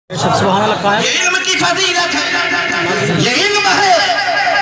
یہ علم کی فضیلت ہے، یہ علم ہے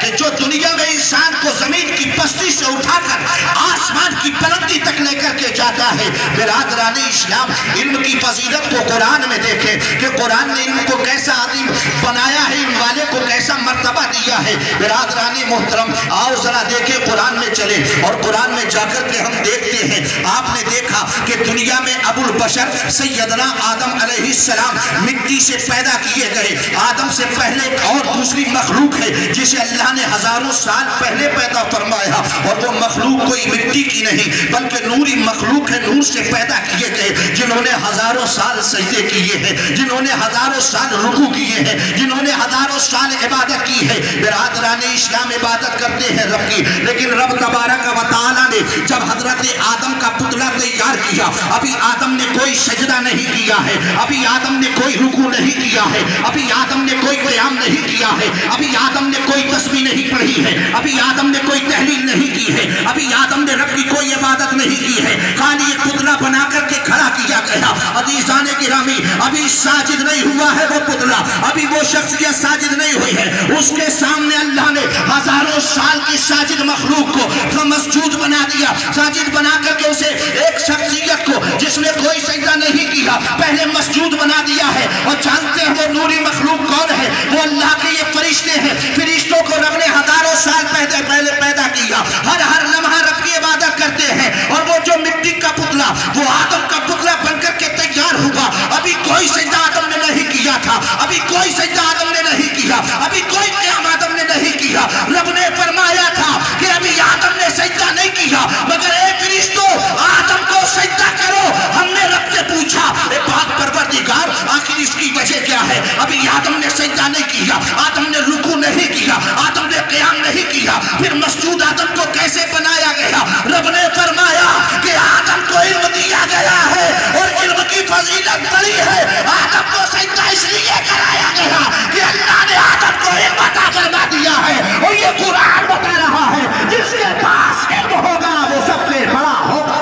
کہ جو دنیا میں انسان کو زمین کی پستی سے اٹھا کر آسمان کی بلندی تک لے کر کے جاتا ہے۔ برادران اسلام، علم کی فضیلت کو قرآن میں دیکھیں کہ قرآن نے علم کو کیسا عظیم بنایا ہے، علم والے کو کیسا مرتبہ دیا ہے۔ برادران محترم، آؤ ذرا دیکھیں، قرآن میں چلیں اور قرآن میں جا کر کے ہم دیکھتے ہیں۔ آپ نے دیکھا کہ دنیا میں ابو البشر سیدنا آدم علیہ السلام مٹی سے پیدا کیے گئے۔ آدم سے پہلے اور دوسری مخلوق ہے جسے اللہ نے ہزاروں سال پہلے پیدا فرمایا، اور وہ مخلوق کوئی مٹی کی نہیں بلکہ نوری مخلوق ہے، نور سے پیدا کیے گئے، جنہوں نے ہزاروں سال سجدے کیے ہیں، جنہوں نے ہزاروں سال رکوع کیے ہیں، جنہوں نے ہزاروں سال عبادت کی ہے۔ برادران اسلام، عبادت کرتے ہیں رب کی، لیکن رب تبارک و تعالی نے جب حضرت آدم کا پتلا تیار کیا، ابھی آدم نے کوئی سجدہ نہیں کیا ہے، ابھی آدم نے کوئی رکوع نہیں کیا ہے، ابھی آدم نے کوئی قیام نہیں کیا ہے، ابھی آدم نے کوئی تسبیح نہیں پڑھی ہے، ابھی آدم نے کوئی تحلیل نہیں کی ہے، ابھی آدم نے رب کی کوئی عبادت نہیں کی ہے، خالی ایک پتلا بنا کر کے کھڑا کیا گیا۔ عزیزان گرامی، ابھی ساجد نہیں ہوا ہے وہ پتلا، ابھی وہ شخصیت ساجد نہیں ہوئی ہے، اس کے سامنے اللہ نے ہزاروں سال کی ساجد مخلوق کو مسجود بنا دیا، ساجد بنا کر کے اسے ایک شخصیت کو جس نے کوئی سجدہ نہیں کیا پہلے مسجود بنا دیا ہے۔ اور جانتے ہیں وہ نوری مخلوق کون ہے؟ وہ اللہ کے یہ فرشتے ہیں۔ فرشتوں کو رب نے ہزاروں سال پہلے پیدا کیا، ہر لمحہ رب کی عبادت کرتے ہیں، اور وہ جو مٹی کا پتلا، وہ آدم کا پتلا بن کر کے تیار ہوا، ابھی کوئی سجدہ آدم نے نہیں کیا تھا، ابھی کوئی سجدہ آدم نے نہیں کیا، ابھی کوئی قیام آدم نے نہیں کیا۔ رب نے فرمایا تھا کہ ابھی آدم نے سجدہ نہیں کیا، مگر اے فرشتوں آدم کو سجدہ کرو۔ ہم نے رب سے پوچھا، اے پاک پروردگار، آخر اس کی وجہ کیا ہے؟ ابھی آدم نے سجدہ نہیں کیا، آدم نے رکوع نہیں کیا، آدم نے قیام نہیں کیا، پھر مسجود آدم کو کیسے بنایا گیا؟ رب نے فرمایا کہ آدم کو علم دیا گیا ہے، اور علم کی فضیلت بڑی ہے۔ آدم کو سجدہ اس لیے کرایا گیا کہ اللہ نے آدم کو علم عطا فرما دیا ہے، اور یہ قرآن بتا رہا ہے جس کے پاس علم ہوگا وہ سب سے بڑا ہوگا۔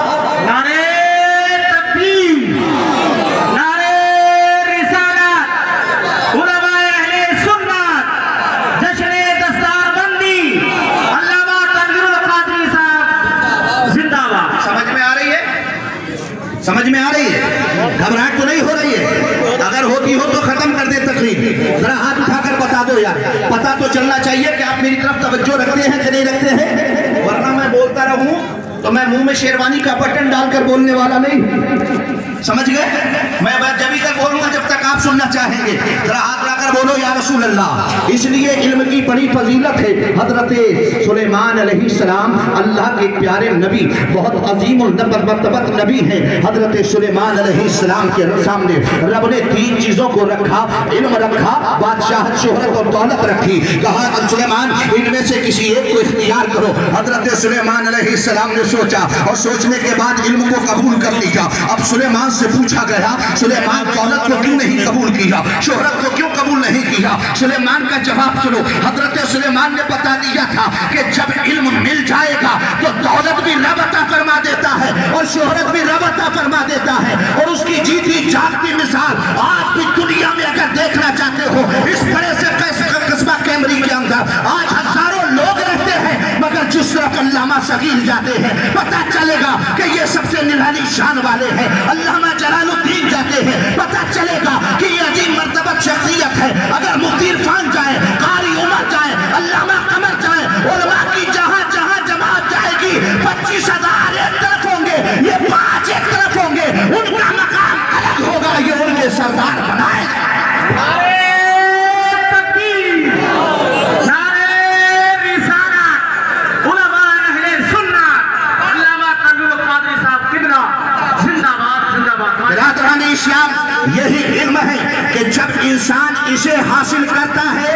نعرہ تکبیر، نعرہ رسالت، علماء اہل سنت، جشن دستار بندی، علامہ تنویر القادری صاحب زندہ باد۔ سمجھ میں آ رہی ہے؟ سمجھ میں آ رہی ہے؟ گھبراہٹ تو نہیں ہو رہی ہے؟ اگر ہوتی ہو تو ختم کر دے تقریر، ذرا ہاتھ اٹھا کر بتا دو یار، پتہ تو چلنا چاہیے کہ آپ میری طرف توجہ رکھتے ہیں کہ نہیں رکھتے ہیں، ورنہ میں بولتا رہوں تو میں منہ میں شیروانی کا بٹن ڈال کر بولنے والا نہیں، سمجھ گئے؟ میں جب ہی تک بولوں گا جب تک آپ سننا چاہیں گے۔ ذرا ہاتھ لا کر بولو یا رسول اللہ۔ اس لیے علم کی بڑی فضیلت ہے۔ حضرت سلیمان علیہ السلام اللہ کے پیارے نبی، بہت عظیم المرتبت نبی ہیں۔ حضرت سلیمان علیہ السلام کے سامنے رب نے تین چیزوں کو رکھا، علم رکھا، بادشاہت، شہرت اور دولت رکھی۔ کہا سلیمان ان میں سے کسی ایک کو اختیار کرو۔ حضرت سلیمان علیہ السلام نے سوچا، اور سوچنے کے بعد علم کو قبول کر لیا۔ اب سلیمان سے پوچھا گیا، سلیمان دولت کو کیوں نہیں قبول کیا، شہرت کو کیوں قبول نہیں کیا؟ سلیمان کا جواب سنو۔ حضرت سلیمان نے بتا دیا تھا کہ جب علم مل جائے گا تو دولت بھی رب عطا فرما دیتا ہے، اور شہرت بھی رب عطا فرما دیتا ہے، اور اس کی جیتی جاگتی مثال آج بھی دنیا میں اگر دیکھنا چاہتے ہو، اس بڑے سے قصبہ کیمری کے اندر آج ہزاروں لوگ رہتے ہیں، مگر جس طرف علامہ صغیر جاتے ہیں پتہ چلے گا کہ یہ سب سے نرالی شان والے ہیں۔ علامہ جلال الدین جاتے ہیں، پتہ چلے گا کہ یہ عظیم مرتبت شخصیت ہے۔ اگر مفتی عرفان جائے، قاری عمر جائے، علامہ قمر جائے، علماء کی جہاں جہاں جماعت جائے گی 25,000 ایک طرف ہوں گے، یہ 5 ایک طرف ہوں گے، ان کا مقام الگ ہوگا، یہ ان کے سردار بنائے گا۔ برادران اسلام، یہی علم ہے کہ جب انسان اسے حاصل کرتا ہے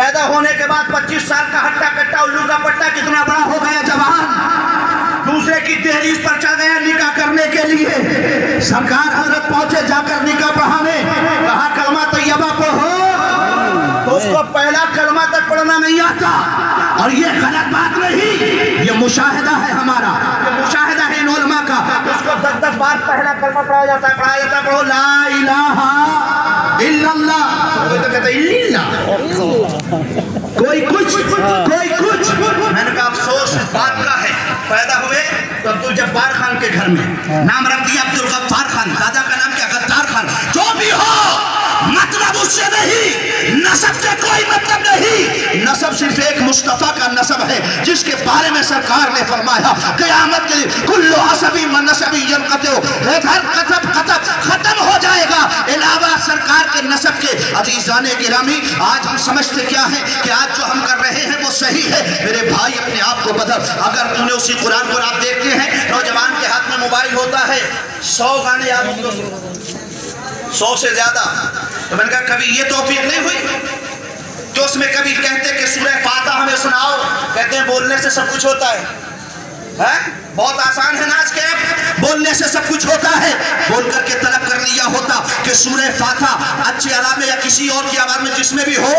پیدا ہونے کے بعد 25 سال کا ہٹا کٹا الو کا پٹا کتنا بڑا ہو گیا جوان، دوسرے کی دہلیز پر چڑھ گیا نکاح کرنے کے لیے. سرکار حضرت پہنچے جا کر نکاح پڑھانے، کہا کلمہ طیبہ پڑھو، تو اس کو پہلا کلمہ تک پڑھنا نہیں آتا. اور یہ غلط بات نہیں، یہ مشاہدہ ہے ہمارا، یہ مشاہدہ ہے ان علماء کا. اس کو 10 بار پہلا کلمہ پڑھا جاتا ہے، پڑھو لا الہ الا اللہ. کوئی تو کہتا ہے اللہ، کوئی کچھ. میں نے کہا افسوس اس بات کا ہے، پیدا ہوئے تو عبد الجبار خان کے گھر میں، نام رکھ دیا عبد الغفار خان، دادا کا نام کیا غدار خان. جو بھی ہو مطلب اس سے نہیں، نسب سے کوئی مطلب نہیں. نسب صرف ایک مصطفیٰ کا نسب ہے جس کے بارے میں سرکار نے فرمایا قیامت کے لیے کل عصبی من نسبی ینقطع، ہر قطب ختم ہو جائے گا علاوہ سرکار کے نسب کے. عزیزان گرامی، آج ہم سمجھتے کیا ہے کہ آج جو ہم کر رہے ہیں وہ صحیح ہے. میرے بھائی اپنے آپ کو بدل. اگر تم نے اسی قرآن کو آپ دیکھتے ہیں نوجوان کے ہاتھ میں موبائل ہوتا ہے، 100 گانے یاد ہوں گے، 100 سے زیادہ. تو میں نے کہا کبھی یہ توفیق نہیں ہوئی کہ اس میں کبھی کہتے کہ سورہ فاتحہ ہمیں سناؤ، کہتے ہیں بولنے سے سب کچھ ہوتا ہے. بہت آسان ہے ناچ کے، بولنے سے سب کچھ ہوتا ہے. بول کر کے طلب کر لیا ہوتا کہ سورہ فاتحہ اچھے آواز میں یا کسی اور کی آواز میں جس میں بھی ہو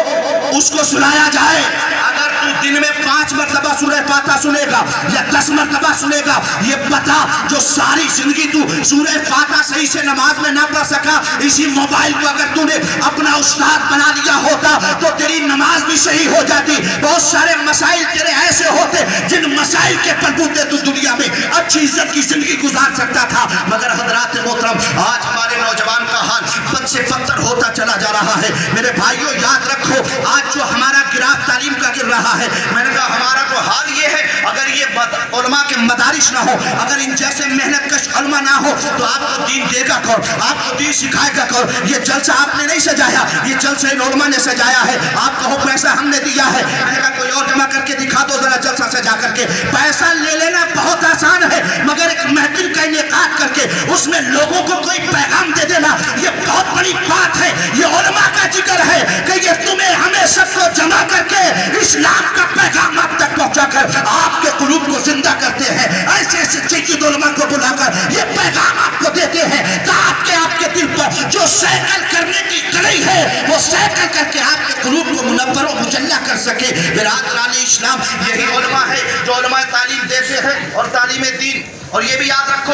اس کو سنایا جائے. اگر تو دن میں 5 مرتبہ سورہ فاتحہ سنے گا یا 10 مرتبہ سنے گا، یہ بتا جو ساری زندگی تو سورہ فاتحہ صحیح سے نماز میں نہ پڑھ سکا، اسی موبائل کو اگر تو نے اپنا استاد بنا لیا ہوتا تو تیری نماز بھی صحیح ہو جاتی. بہت سارے مسائل تیرے ایسے ہوتے جن مسائل کے پلبوتے تو دنیا میں اچھی عزت کی زندگی گزار سکتا تھا. مگر حضرات محترم، آج ہمارے نوجوان کا حال بد سے بدتر ہوتا چلا جا رہا ہے. میرے بھائیوں یاد رکھو، آج جو ہمارا گراف تعلیم کا گر رہا ہے، میں نے کہا ہمارا تو حال یہ ہے، اگر یہ علماء کے مدارس نہ ہو، اگر ان جیسے محنت کش علماء نہ ہو تو آپ کو دین دے گا کون، آپ کو دین سکھائے گا کون. یہ جلسہ آپ نے نہیں سجایا، یہ جلسہ ان علماء نے سجایا ہے. آپ کہو پیسہ ہم نے دیا ہے، میں نے کہا کوئی اور جمع کر کے دکھا دو ذرا جلسہ سجا کر کے. پیسہ لے لینا بہت آسان ہے، مگر ایک محفل کا انعقاد کر کے اس میں لوگوں کو کوئی پیغام دے دینا یہ بہت بڑی بات ہے. یہ علماء کا ذکر ہے کہ یہ تمہیں ہمیں سب کو جمع کر کے اسلام کا پیغام آپ تک پہنچا کر آپ کے قلوب کو زندہ کرتے ہیں. ایسے ایسے سید علماء کو بلا کر یہ پیغام آپ کو دیتے ہیں کہ آپ کے دل پر جو سیکل کرنے کی کڑی ہے وہ سیکل کر کے آپ کے قلوب کو منور و مجلہ کر سکے. برادران اسلام، یہی علماء ہے جو علماء تعلیم دیتے ہیں اور تعلیم دین. اور یہ بھی یاد رکھو،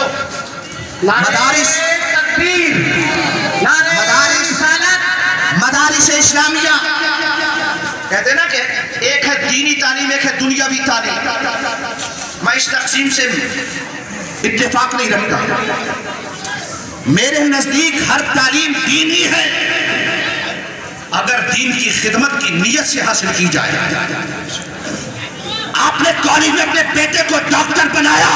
مدارس اسلامیہ کہتے ہیں نا کہ ایک ہے دینی تعلیم، ایک ہے دنیاوی تعلیم. میں اس تقسیم سے اتفاق نہیں رکھتا. میرے نزدیک ہر تعلیم دینی ہے اگر دین کی خدمت کی نیت سے حاصل کی جائے. آپ نے کالج میں اپنے بیٹے کو ڈاکٹر بنایا،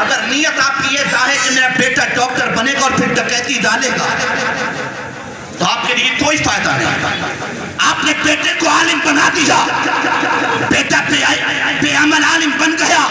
اگر نیت آپ کی یہ ہے کہ میرا بیٹا ڈاکٹر بنے گا اور پھر ڈکیتی ڈالے گا تو آپ کے لیے کوئی فائدہ نہیں. آپ نے بیٹے کو عالم بنا دیا، بیٹا بے عمل عالم بن گیا،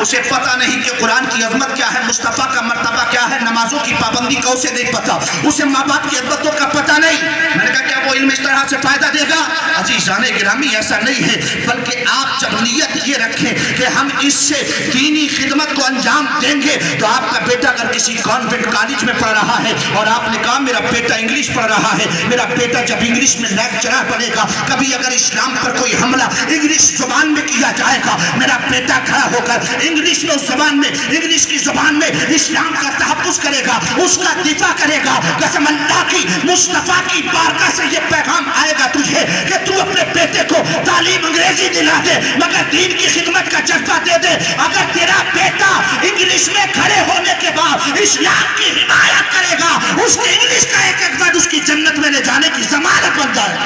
اسے پتہ نہیں کہ قرآن کی عظمت کیا ہے، مصطفیٰ کا مرتبہ کیا ہے، نمازوں کی پابندی کا اسے نہیں پتہ، اسے ماں باپ کی عزتوں کا پتہ نہیں. میں نے کہا کیا وہ علم اس طرح سے فائدہ دے گا؟ عزیزان گرامی ایسا نہیں ہے، بلکہ آپ جب نیت یہ رکھیں کہ ہم اس سے دینی خدمت کو انجام دیں گے تو آپ کا بیٹا اگر کسی کانوینٹ کالج میں پڑھ رہا ہے اور آپ نے کہا میرا بیٹا انگلش پڑھ رہا ہے، میرا بیٹا جب انگلش میں لیکچرر بنے گا، کبھی اگر اسلام پر کوئی حملہ انگلش زبان میں کیا جائے گا، میرا بیٹا کھڑا ہو کر انگلش میں زبان میں انگلش کی زبان میں اسلام کا تحفظ کرے گا، اس کا دفاع کرے گا. قسم اللہ کی مصطفیٰ کی بارگاہ سے یہ پیغام آئے گا تجھے کہ تو اپنے بیٹے کو تعلیم انگریزی دلا دے مگر دین کی خدمت کا جذبہ دے دے. اگر تیرا بیٹا انگلش میں کھڑے ہونے کے بعد اسلام کی حمایت کرے گا، اس کے انگلش کا ایک ورڈ اس کی جنت میں لے جانے کی ضمانت بن جائے گا.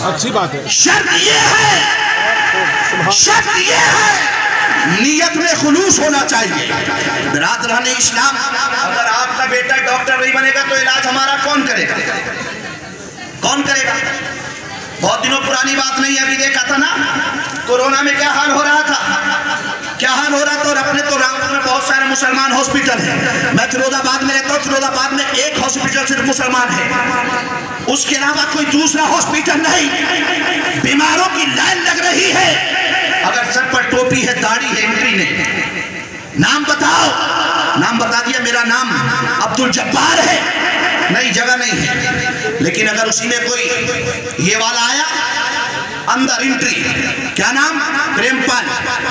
اچھی بات ہے. شرط یہ ہے نیت میں خلوص ہونا چاہیے. برادران اسلام، اگر آپ کا بیٹا ڈاکٹر نہیں بنے گا تو علاج ہمارا کون کرے گا؟ کون کرے گا؟ بہت دنوں پرانی بات نہیں، ابھی دیکھا تھا نا کورونا میں کیا حال ہو رہا تھا، کیا حال ہو رہا تھا. اور اپنے تو رامپور میں بہت سارے مسلمان ہاسپٹل ہیں. میں فیروز آباد میں رہتا ہوں، فیروز آباد میں ایک ہاسپٹل صرف مسلمان ہے، اس کے علاوہ کوئی دوسرا ہاسپٹل نہیں. بیماروں کی لائن لگ رہی ہے. اگر سر پر ٹوپی ہے، داڑھی ہے، انٹری نہیں. نام بتاؤ، نام بتا دیا، میرا نام عبد الجبار ہے، نئی جگہ نہیں ہے. لیکن اگر اسی میں کوئی یہ والا آیا اندر انٹری، کیا نام؟ پریم پال،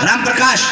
رام پرکاش،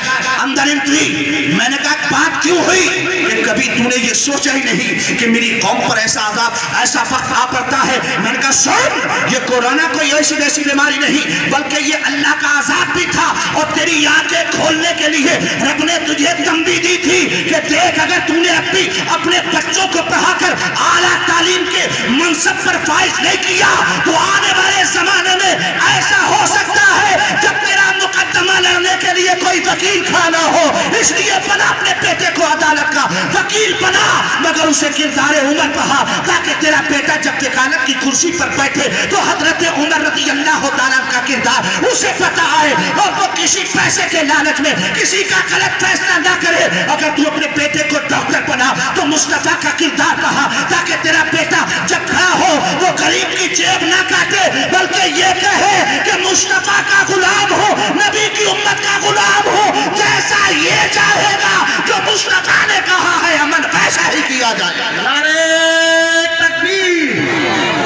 اندر انٹری. میں نے کہا بات کیوں ہوئی کہ کبھی تو نے یہ سوچا ہی نہیں کہ میری قوم پر ایسا عذاب، ایسا وقت آ پڑتا ہے. میں نے کہا سن، یہ کورونا کوئی ایسی ویسی بیماری نہیں، بلکہ یہ اللہ کا عذاب بھی تھا. اور تیری آنکھیں کھولنے کے لیے رب نے تجھے تنبیہ دی تھی کہ دیکھ، اگر تو نے اپنے بچوں کو پڑھا کر اعلیٰ تعلیم کے منصب پر فائز نہیں کیا تو آنے والے زمانے میں ایسا ہو سکتا ہے جب تیرا مقدمہ لڑنے کے لیے کوئی وکیل کھڑا نہ ہو. اس لیے بنا اپنے بیٹے کو عدالت کا وکیل بنا، مگر اسے کردار عمر پڑھا تاکہ تیرا بیٹا جب وکالت کی کرسی پر بیٹھے تو حضرت عمر رضی اللہ تعالیٰ کا کردار اسے پتہ آئے اور وہ کسی پیسے کے لالچ میں کسی کا غلط فیصلہ نہ کرے. اگر تو اپنے بیٹے کو ڈاکٹر بنا تو مصطفیٰ کا کردار پڑھا تاکہ تیرا بیٹا جب کھڑا ہو وہ غریب کی جیب نہ کاٹے، بلکہ یہ کہے کہ مصطفیٰ کا غلام ہو، نبی کی امت کا غلام ہو. جیسا یہ چاہے گا جو مصطفیٰ نے کہا ہے عمل ویسا ہی کیا جائے. نعرہ تکبیر،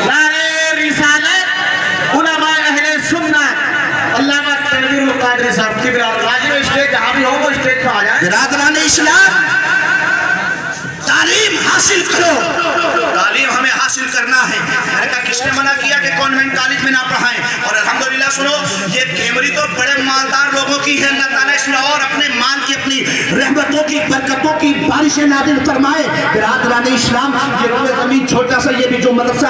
نعرہ رسالت. علماء اہل سنت علامہ تنویر القادری صاحب کی برادران اسٹیج جہاں بھی ہو وہ اسٹیج پہ آ جائیں. برادران اسلام، تعلیم حاصل کرو، تعلیم ہمیں حاصل کرنا ہے. میں نے کہا کس نے منع کیا کہ کانوینٹ کالج میں نہ پڑھائیں؟ اور الحمدللہ سنو، یہ کیمری تو بڑے مالدار لوگوں کی ہے. اللہ تعالیٰ اس میں اور اپنے مال کی، اپنی رحمتوں کی، برکتوں کی بارشیں نازل فرمائے. برادران اسلام، یہ روئے زمین چھوٹا سا یہ بھی جو مدرسہ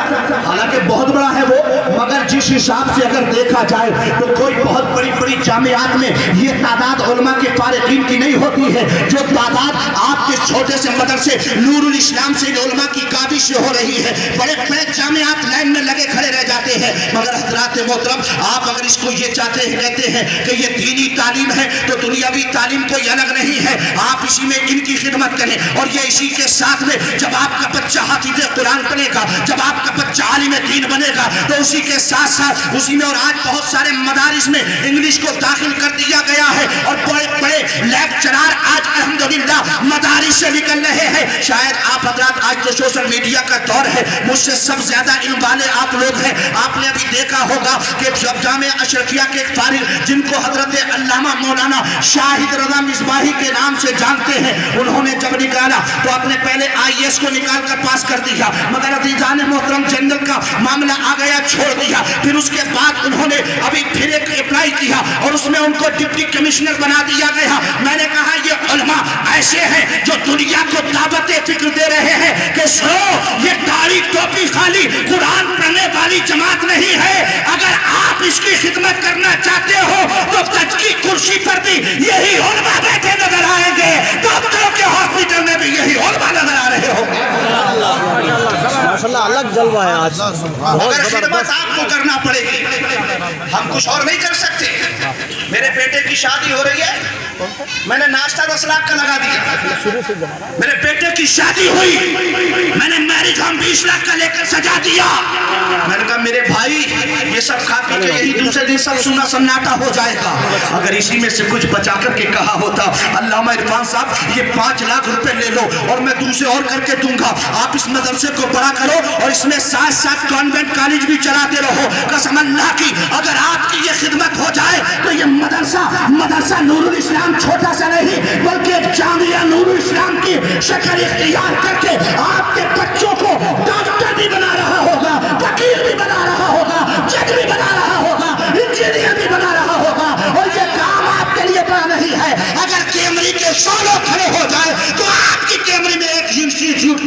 حالانکہ بہت بڑا ہے وہ، مگر جس حساب سے اگر دیکھا جائے تو کوئی بہت بڑی بڑی جامعات میں یہ تعداد علماء کے فارغین کی نہیں ہوتی ہے جو تعداد آپ کے چھوٹے سے مدرسے نور الاسلام سے علماء کی کابش سے ہو رہی ہے. بڑے بڑے جامعات لائن میں لگے کھڑے رہ جاتے ہیں. مگر حضرات محترم، آپ اگر اس کو یہ چاہتے ہیں، کہتے ہیں کہ یہ دینی تعلیم ہے تو دنیاوی تعلیم کوئی الگ نہیں ہے. آپ اسی میں ان کی خدمت کریں اور یہ اسی کے ساتھ میں جب آپ کا بچہ حافظ قرآن بنے گا، جب آپ کا بچہ عالم دین بنے گا تو اسی کے ساتھ ساتھ اسی میں. اور آج بہت سارے مدارس میں انگلش کو داخل کر دیا گیا ہے اور بڑے بڑے لیکچرار آج الحمدللہ مدارس سے نکل رہے ہیں. شاید آپ حضرات، آج تو سوشل میڈیا کا دور ہے، مجھ سے سب زیادہ علم والے آپ لوگ ہیں. آپ نے ابھی دیکھا ہوگا کہ جب جامعہ اشرفیہ کے ایک فارغ جن کو حضرت علامہ مولانا شاہد رضا مصباحی کے نام سے جانتے ہیں، انہوں نے جب نکالا تو آپ نے پہلے IAS کو نکال کر پاس کر دیا، مگر عزیزان محترم جنرل کا معاملہ آ گیا، چھوڑ دیا. پھر اس کے بعد انہوں نے ابھی پھر ایک اپلائی کیا اور اس میں ان کو ڈپٹی کمشنر بنا دیا گیا. میں نے کہا یہ علماء ایسے ہیں جو دنیا کو دعوت فکر دے رہے ہیں کہ سنو، یہ داڑھی ٹوپی خالی قرآن پڑھنے والی جماعت نہیں ہے. اگر آپ اس کی خدمت کرنا چاہتے ہو تو تج کی کرسی پر بھی یہی علماء بیٹھے نظر آئیں گے، ڈاکٹروں کے ہاسپٹل میں بھی یہی علماء نظر آ رہے ہوں گے. ماشاءاللہ الگ جلوہ ہے آج. مگر خدمت آپ کو کرنا پڑے گی، ہم کچھ اور نہیں کر سکتے. میرے بیٹے کی شادی ہو رہی ہے، میں نے ناشتہ 10 لاکھ کا لگا دیا. میرے بیٹے کی شادی ہوئی، میں نے میرج ہوم 20 لاکھ کا لے کر سجا دیا. میں نے کہا میرے بھائی یہ سب کھا پی کے یہی دوسرے دن سب سنا سناٹا ہو جائے گا. اگر اسی میں سے کچھ بچا کر کے کہا ہوتا علامہ عرفان صاحب یہ 5 لاکھ روپے لے لو اور میں دوسرے اور کر کے دوں گا، آپ اس مدرسے کو بڑا کرو اور اس میں ساتھ ساتھ کانوینٹ کالج بھی چلاتے رہو. قسم اللہ کی اگر آپ کی یہ خدمت ہو جائے تو یہ مدرسہ نور الاسلام چھوٹا سا نہیں بلکہ ایک جامعہ نور الاسلام کی شکل اختیار کر کے آپ کے بچوں کو ڈاکٹر بھی بنا رہا ہوگا، وکیل بھی بنا رہا ہوگا، جج بھی بنا رہا ہوگا، انجینئر بھی بنا رہا ہوگا. اور یہ کام آپ کے لیے بڑا نہیں ہے. اگر کیمری کے 100 لوگ کھڑے ہو جائے تو آپ کی کیمری میں ایک انسٹیٹیوٹ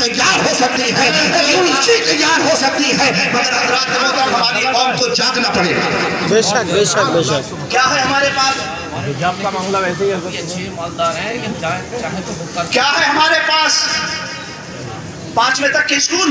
تیار ہو سکتی ہے، ایک یونیورسٹی تیار ہو سکتی ہے. مگر حضرات محترم ہماری قوم کو جاگنا پڑے گا. بے شک بے شک بے شک. کیا ہے ہمارے پاس؟ حجاب کا معاملہ ویسے ہی کیا ہے ہمارے پاس؟ 5ویں تک کے اسکول،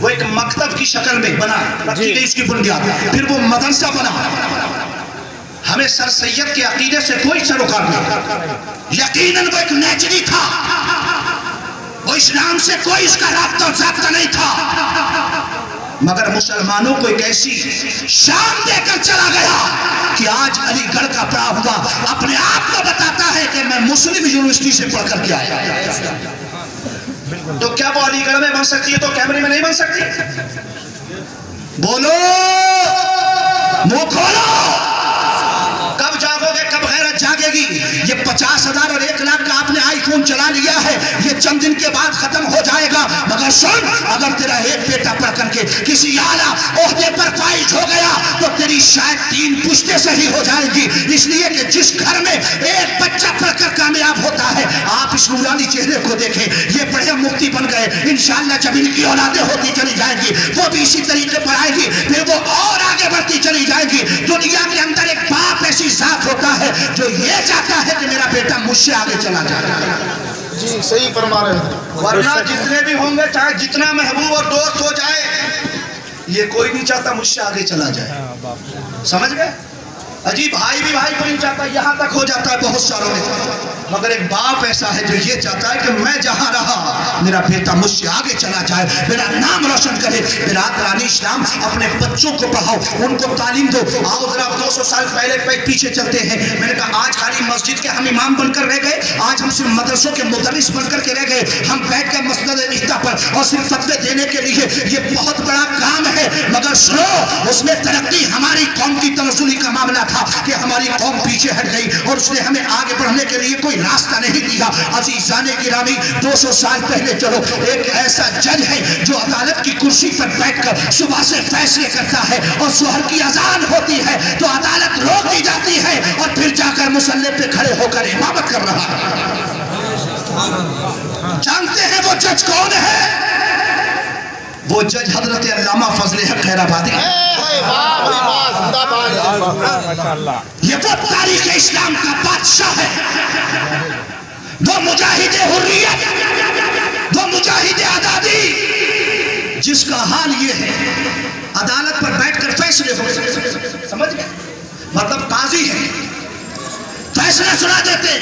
وہ ایک مکتب کی شکل میں بنا رکھی گئی اس کی بنیاد، پھر وہ مدرسہ بنا. ہمیں سر سید کے عقیدے سے کوئی سروکار نہیں. یقیناً وہ ایک نیچری تھا، وہ اسلام سے کوئی اس کا رابطہ و ضابطہ نہیں تھا، مگر مسلمانوں کو ایک ایسی شان دے کر چلا گیا کہ آج علی گڑھ کا پڑھا ہوا اپنے آپ کو بتاتا ہے کہ میں مسلم یونیورسٹی سے پڑھ کر کے آیا. تو کیا وہ علی گڑھ میں بن سکتی ہے تو کیمرے میں نہیں بن سکتی؟ بولو، منہ کھولو. کب جاگو گے، کب غیرت جاگے گی؟ یہ 50,000 اور 1 لاکھ کا آپ نے آئی فون چلا لیا ہے، یہ چند دن کے بعد ختم ہو جائے گا. مگر سن، اگر تیرا ایک بیٹا پڑھ کر کے کسی اعلیٰ عہدے پر فائز ہو گیا تو تیری شاید 3 پشتیں صحیح ہو جائیں گی. اس لیے کہ جس گھر میں ایک بچہ پڑھ کر کامیاب ہوتا ہے، آپ اس نورانی چہرے کو دیکھیں. یہ بڑے مفتی بن گئے، انشاءاللہ جب ان کی اولادیں ہوتی چلی جائیں گی وہ بھی اسی طریقے پر آئے گی، پھر وہ اور آگے بڑھتی چلی جائیں گی. دنیا کے اندر ایک باپ ایسی ذات ہوتا ہے جو یہ چاہتا ہے کہ میرا بیٹا مجھ سے آگے چلا جائے. جی صحیح فرما رہے ہیں. ورنہ جتنے بھی ہوں گے، چاہے جتنا محبوب اور دوست ہو جائے، یہ کوئی نہیں چاہتا مجھ سے آگے چلا جائے. سمجھ گئے؟ عجیب، بھائی بھی بھائی کو نہیں چاہتا، یہاں تک ہو جاتا ہے بہت ساروں میں. مگر ایک باپ ایسا ہے جو یہ چاہتا ہے کہ میں جہاں رہا میرا بیٹا مجھ سے آگے چلا جائے، میرا نام روشن کرے. برادران اسلام، اپنے بچوں کو پڑھاؤ، ان کو تعلیم دو. آؤ ذرا 200 سال پہلے پیچھے چلتے ہیں. میں نے کہا آج خالی مسجد کے ہم امام بن کر رہ گئے، آج ہم صرف مدرسوں کے مدرس بن کر کے رہ گئے. ہم بیٹھ کر مسند افتاء پر اور صرف فتوے دینے کے لیے، یہ بہت بڑا کام ہے. مگر سنو، اس میں ترقی ہماری قوم کی تنزلی کا معاملہ تھا کہ ہماری قوم پیچھے ہٹ گئی اور اس نے ہمیں آگے بڑھنے کے لیے کوئی راستہ نہیں دیا. عزیزان گرامی، 200 سال پہلے چلو، ایک ایسا جج ہے جو عدالت کی کرسی پر بیٹھ کر صبح سے فیصلے کرتا ہے اور ظہر کی اذان ہوتی ہے تو عدالت روک دی جاتی ہے اور پھر جا کر مصلی پہ کھڑے ہو کر امامت کر رہا ہے. جانتے ہیں وہ جج کون ہے؟ وہ جج حضرت علامہ فضل حق خیرآبادی. یہ وہ تاریخ اسلام کا بادشاہ ہے، وہ مجاہد حریت، وہ مجاہد آزادی، جس کا حال یہ ہے عدالت پر بیٹھ کر فیصلے ہو. سمجھ گئے؟ مطلب قاضی ہے، فیصلہ سنا دیتے.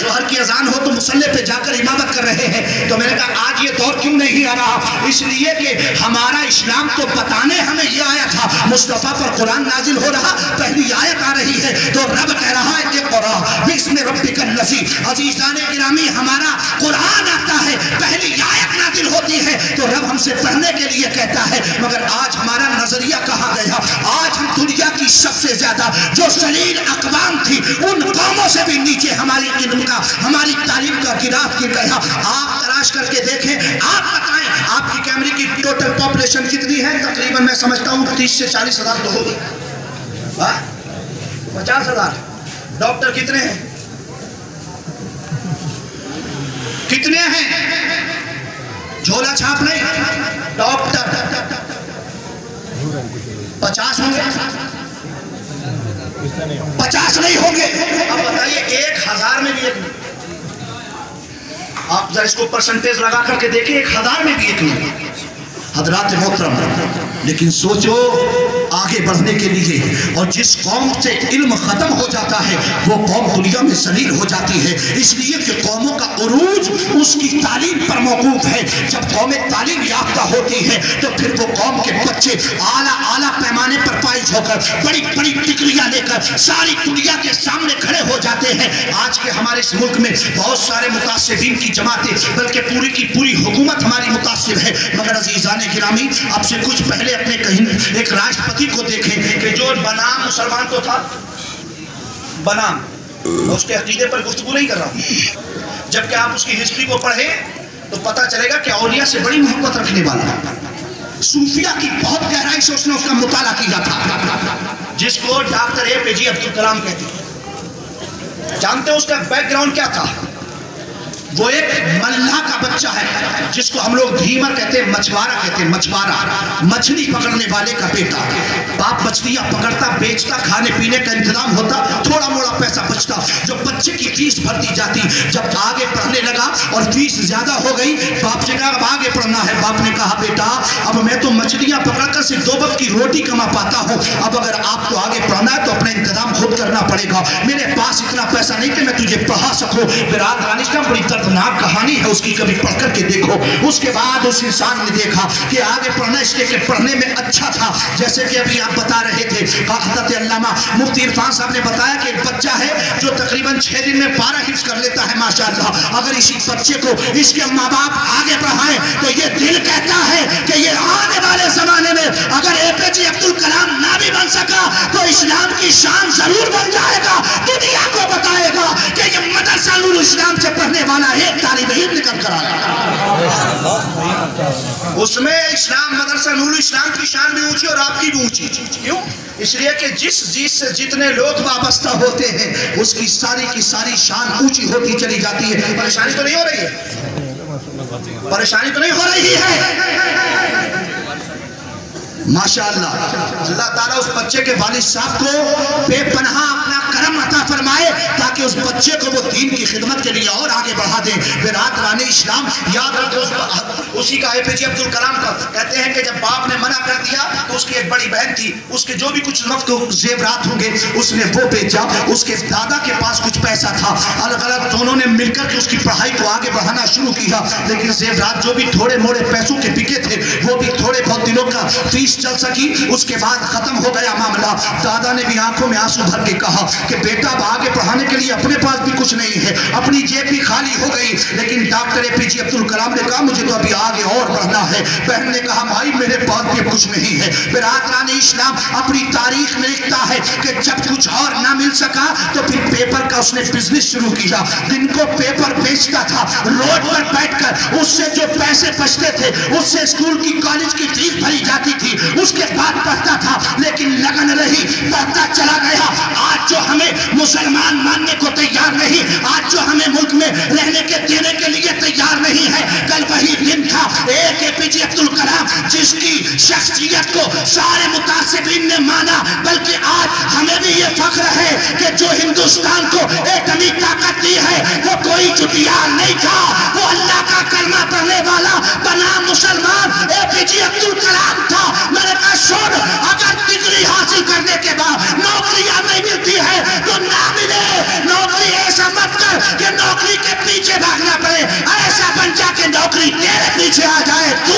ظہر کی اذان ہو تو مصلی پہ جا کر امامت کر رہے ہیں. تو میں نے کہا آج یہ دور کیوں نہیں آ رہا؟ اس لیے کہ ہمارا اسلام تو بتانے ہمیں یہ آیا تھا، مصطفیٰ پر قرآن نازل ہو رہا، پہلی آیت آ رہی ہے تو رب کہہ رہا ہے اقرأ باسم ربک الذی. عزیزان گرامی، ہمارا قرآن آتا ہے، پہلی آیت نازل ہوتی ہے تو رب ہم سے پڑھنے کے لیے کہتا ہے. مگر آج ہمارا نظریہ کہاں گیا؟ آج ہم دنیا کی سب سے زیادہ جو ذلیل اقوام تھی ان قوموں سے بھی نیچے ہماری علم کا، ہماری تعلیم کا گراف گر گیا. آپ تلاش کر کے دیکھیں، آپ بتائیں آپ کی کیمری کی ٹوٹل پاپولیشن کتنی ہے؟ تقریباً میں سمجھتا ہوں 30 سے 40 ہزار تو ہوگی. 50,000. ڈاکٹر کتنے ہیں؟ کتنے ہیں؟ جھولا چھاپ نہیں، ڈاکٹر 50 ہوں گے؟ 50 نہیں ہوں گے. اب بتائیے 1000 میں بھی ایک نہیں. آپ ذرا اس کو پرسنٹیج لگا کر کے دیکھیں، 1000 میں بھی ایک نہیں. حضرات محترم، لیکن سوچو آگے بڑھنے کے لیے، اور جس قوم سے علم ختم ہو جاتا ہے وہ قوم دنیا میں ذلیل ہو جاتی ہے. اس لیے کہ قوموں کا عروج اس کی تعلیم پر موقوف ہے. جب قومیں تعلیم یافتہ ہوتی ہے تو پھر وہ قوم کے بچے اعلیٰ پیمانے پر فائز ہو کر بڑی بڑی ڈگریاں لے کر ساری دنیا کے سامنے کھڑے ہو جاتے ہیں. آج کے ہمارے اس ملک میں بہت سارے متعصبین کی جماعتیں، بلکہ پوری کی پوری حکومت ہماری متعصب ہے. مگر عزیزان گرامی، اب سے کچھ پہلے اپنے کہیں ایک راشٹرپتی کو دیکھیں کہ جو بنام مسلمان تو تھا، بنام، میں اس کے عقیدے پر گفتگو نہیں کر رہا ہوں، جبکہ آپ اس کی ہسٹری کو پڑھیں تو پتہ چلے گا کہ اولیاء سے بڑی محبت رکھنے والا، صوفیہ کی بہت گہرائی سے اس نے اس کا مطالعہ کیا تھا، جس کو ڈاکٹر APJ عبد الکلام کہتے ہیں. جانتے ہیں اس کا بیک گراؤنڈ کیا تھا؟ وہ ایک ملہ کا بچہ ہے جس کو ہم لوگ دھیمر کہتے ہیں، مچھوارا کہتے ہیں، مچھوارا، مچھلی پکڑنے والے کا بیٹا. باپ مچھلیاں پکڑتا، بیچتا، کھانے پینے کا انتظام ہوتا، تھوڑا موڑا پیسہ بچتا. جو بچے کی فیس بھر دی جاتی، جب آگے پڑھنے لگا اور فیس زیادہ ہو گئی، باپ سے کہا اب آگے پڑھنا ہے. باپ نے کہا بیٹا اب میں تو مچھلیاں پکڑ کر صرف 2 وقت کی روٹی کما پاتا ہوں، اب اگر آپ کو آگے پڑھنا ہے تو اپنا انتظام خود کرنا پڑے گا. میرے پاس اتنا پیسہ نہیں کہ میں تجھے پڑھا سکوں. برادران اسلام بڑی دردناک کہانی ہے اس کی، کبھی پڑھ کر کے دیکھو. اس کے بعد اس انسان نے دیکھا کہ آگے پڑھنا اس لیے کہ پڑھنے میں اچھا تھا. جیسے کہ ابھی آپ بتا رہے تھے حضرت علامہ مفتی عرفان صاحب نے بتایا کہ ایک بچہ ہے جو تقریباً 6 دن میں 12 حفظ کر لیتا ہے ماشاءاللہ. اگر اسی بچے کو اس کے ماں باپ آگے بڑھائیں تو یہ دل کہتا ہے کہ یہ آنے والے زمانے میں اگر اے پی جے عبد الکلام نہ بھی بن سکا تو اسلام کی شان ضرور بن جائے گا. دنیا کو بتائے گا کہ یہ مدرسہ نور اسلام سے پڑھنے والا ایک طالب علم نکل کر آیا. اس میں اسلام مدرسہ نور اسلام کی شان بھی اونچی اور آپ کی بھی اونچی. کیوں؟ اس لیے کہ جس چیز سے جتنے لوگ وابستہ ہوتے ہیں اس کی ساری شان اونچی ہوتی چلی جاتی ہے. پریشانی تو نہیں ہو رہی ہے؟ پریشانی تو نہیں ہو رہی ہے؟ ماشاءاللہ اللہ تعالیٰ اس بچے کے والد صاحب کو بے پناہ اپنا کرم عطا فرمائے تاکہ اس بچے کو وہ دین کی خدمت کے لیے اور آگے بڑھا دیں. برادران اسلام یاد رکھو اسی کا اے پی جے عبد الکلام کا کہتے ہیں کہ جب باپ نے منع کر دیا تو اس کی ایک بڑی بہن تھی، اس کے جو بھی کچھ وقت زیورات ہوں گے اس نے وہ بیچا. اس کے دادا کے پاس کچھ پیسہ تھا، الگ الگ دونوں نے مل کر کے اس کی پڑھائی کو آگے بڑھانا شروع کیا. لیکن زیورات جو بھی تھوڑے موڑے پیسوں کے بکے تھے وہ بھی تھوڑے بہت دنوں کا فیس چل سکی. اس کے بعد ختم ہو گیا معاملہ. دادا نے بھی آنکھوں میں آنسو بھر کے کہا کہ بیٹا اب آگے پڑھانے کے لیے اپنے پاس بھی کچھ نہیں ہے، اپنی جیب بھی خالی ہو گئی. لیکن ڈاکٹر اے پی جے عبد الکلام نے کہا مجھے تو ابھی آگے اور بڑھنا ہے. بہن نے کہا بھائی میرے پاس بھی کچھ نہیں ہے. برادران اسلام اپنی تاریخ میں لکھتا ہے کہ جب کچھ اور نہ مل سکا تو پھر پیپر کا اس نے بزنس شروع کیا. دن کو پیپر بیچتا تھا، روڈ پر بیٹھ کر اس سے جو پیسے بچتے تھے اس سے اسکول کی کالج کی فیس بھری جاتی تھی. اس کے بعد پڑھتا تھا لیکن لگن رہی، پڑھتا چلا گیا. آج جو ہمیں مسلمان ماننے کو تیار نہیں، آج جو ہمیں ملک میں رہنے کے دینے کے لیے تیار نہیں ہے، کل وہی دن تھا ایک اے پی جے عبد الکلام جس کی شخصیت کو سارے متعصبین نے مانا. بلکہ آج ہمیں بھی یہ فخر ہے کہ جو ہندوستان کو ایٹمی طاقت دی ہے وہ کوئی چٹیار نہیں تھا، وہ اللہ کا کلمہ پڑھنے والا بنا مسلمان اے پی جے عبد الکلام تھا. میں نے کہا سن، اگر ڈگری حاصل کرنے کے بعد نوکریاں نہیں ملتی ہے تو نہ ملے. نوکری ایسا مت کر کہ نوکری کے پیچھے بھاگنا پڑے، ایسا بن جا کہ نوکری تیرے پیچھے آ جائے، تو